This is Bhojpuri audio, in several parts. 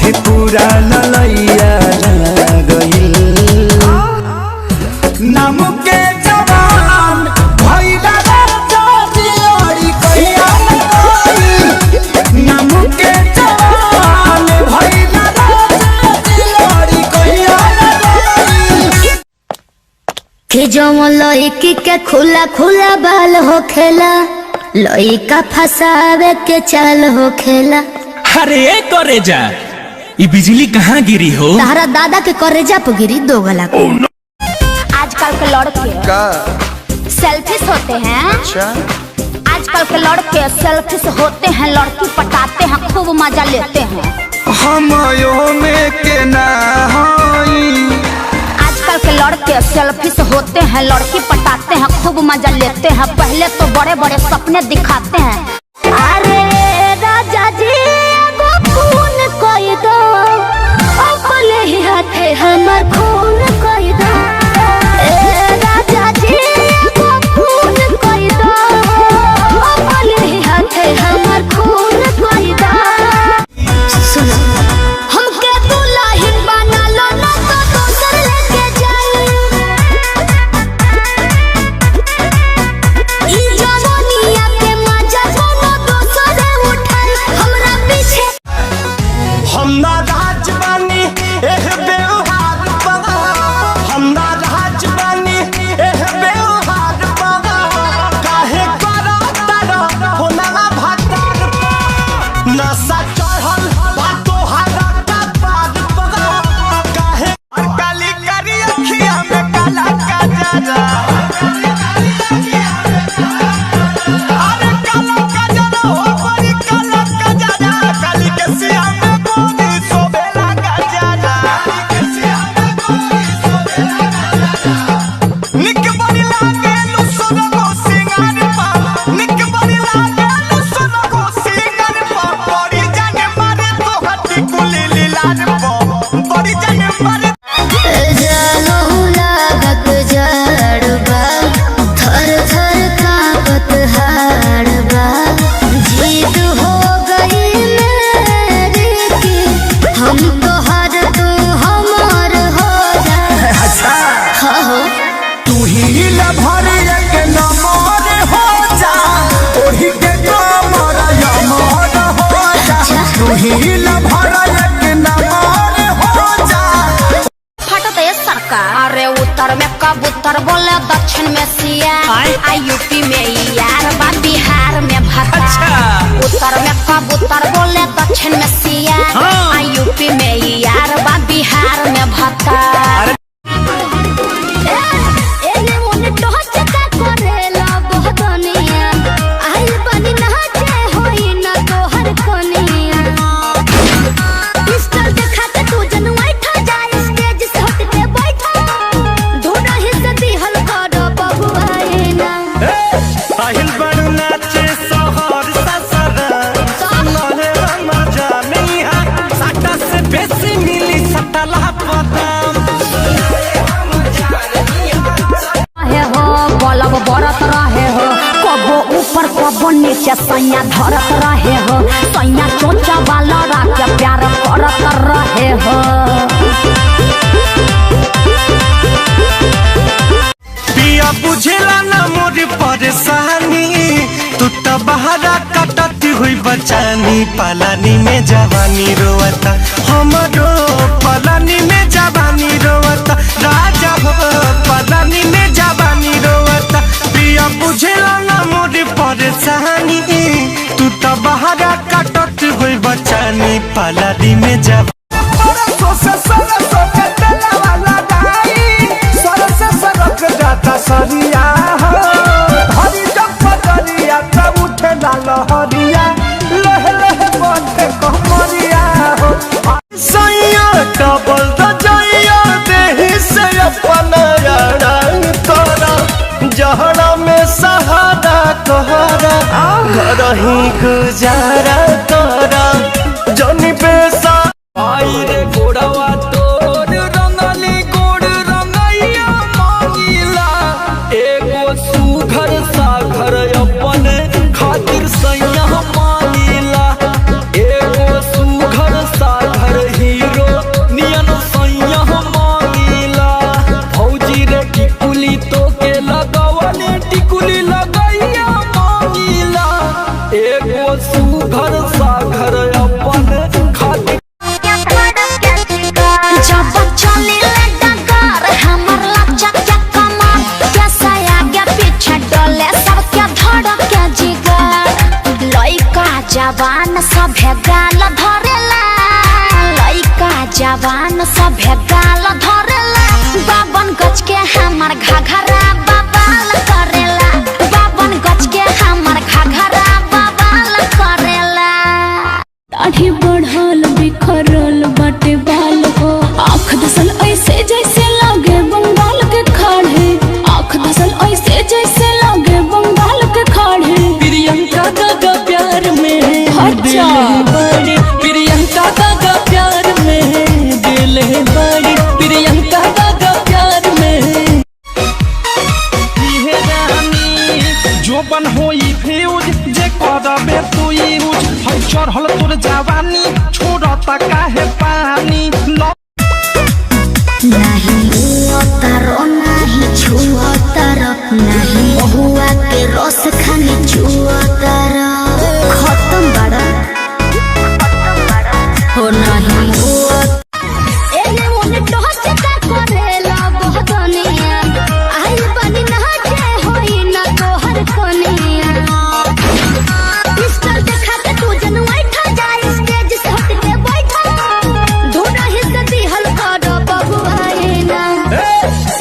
मोहे पूरा ललैया गइल नाम के जवान भइला राजा दियोरी कहिया गइल नाम के जवान भइला राजा दियोरी कहिया गइल कि जो लड़की के खुला खुला बाल हो खेला लड़का फसावे के चाल हो खेला। अरे करे जा ये बिजली कहाँ गिरी हो? तारा दादा के करेजा पे गिरी दो गला। आजकल के लड़के सेल्फिश होते हैं। अच्छा आजकल के लड़के सेल्फिश होते हैं, लड़की पटाते हैं, खूब मजा लेते हैं। हम में के ना आजकल के लड़के सेल्फिश होते हैं, लड़की पटाते हैं, खूब मजा लेते हैं। पहले तो बड़े बड़े सपने दिखाते हैं। अरे राजा जी वो खून कोई दो अपने ही हाथे हमर खून कोई दो। राजा जी वो खून कोई दो अपने ही हाथे हमर खून कोई दो। सुनो हमके दुल्हन बना लो ना तो दोसर लेके जाई। ई जवानिया के मजा कोनो दोसर उठाई हमरा पीछे। हम ना राजवानी एह बेवहार बगा हम ना राजवानी एह बेवहार बगा काहे करा तारा होना भातार नशा चढ़ल बा तोहरा का पार बगा काहे काली करी अखिया में काला का जरा अरे काला का जरा हो बड़ी काला का जरा काली के सिया में गोरी सोबेला का जरा निक बड़ी लागे लुसुन को सिंगार पा निक बड़ी लागे लुसुन को सिंगार पा बड़ी जाने मारे तो हट्टी कुली लीलार पा बड़ी जाने मारे जानो लागत जड़बा थर थर कांपत हाड़बा। जीत हो गई मेरी की हम तो हर तू हमार हो जा। अच्छा हाँ हो तू ही लभर एक नमर हो जा ओही के कमर यमर हो जा तू ही लभर एक नमर हो जा फटत है सरकार। अरे उत्तर में कबूतर बोले दक्षिण में सिया आ यूपी में यार बा बिहार में भता। अच्छा। उत्तर में कबूतर बोले दक्षिण में सिया आ यूपी में यार बा बिहार में भता। एने मोने टहच का करेला बहदनिया आई बनी नाचे होई ना तोहर कनिया। पिस्टल दिखाते तू जन बैठा जाए स्टेज से हट के बैठा धोना ही से दिहल कर बबुआ ना। আহিल बड़ नाचे सोहर ससरा सुनले हमर जानी है साटा से बेसी मिली सटला पदाम रहे हो बलब बरत रहे हो कबो ऊपर कबो नीचे सैया धरत रहे हो सैया चोचा वाला राके प्यार करत रहे हो। पिया बुझेला ना मोर परेशानी तू तो बहरा कटती हुई बचानी पालानी में जवानी रोवता हमरो पालानी में जवानी रोवता राजा हो पालानी में जवानी रोवता पिया बुझेला ना मोर परेशानी तू तो बहरा कटती हुई बचानी पालानी में जवानी सरिया हरी जब पदरिया तब उठे लहरिया लह लह बनते कमरिया हो सैया डबल दजैया देही से अपन रंग तोरा जहरा में सहारा कहरा घर ही गुजारा तोरा जनी पैसा आई रे गोड़वा तोर रंगली गोड़ रंगैया मांगिला एगो सुघर साघर अपन खातिर सैया मांगिला एगो सुघर साघर ही जवान सभे गाल धरेला 52 गज के हमार घाघरा बवाल करेला 52 गज के हमार घाघरा बवाल करेला। दाढ़ी बढ़ल बिखरल बाटे बाल हो आँख दसल ऐसे जैसे लागे बंगाल के खाड़े आँख दसल ऐसे जैसे लागे बंगाल के खाड़े। प्रियंका दादा प्यार में अच्छा बड़ी प्रियंका दादा प्यार में दिल बड़ी प्रियंका दादा प्यार में जो बन होई फ्यूज जे करबे तू यूज हई चढ़ल तोर जवानी छोड़ता काहे पानी नहीं उतारो नहीं छुअतारो नहीं महुआ के रस खाने छुअतारो खत्म बड़ा हो नहीं हुआ एने मोने टहच का करेला बहदनिया आई बनी नहाके होई ना तोहर कनिया पिस्टल देखा के तू जन बैठा जाए स्टेज से हट के बैठा धोना हिस्सा दिहल कर बबुआए ना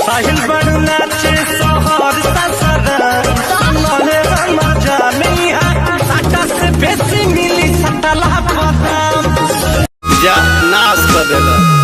साहिल बड़ नाचे सहर ससरा मने मजा नहीं है साटा से बेसी मिली सटला पता जा नाश कर देगा।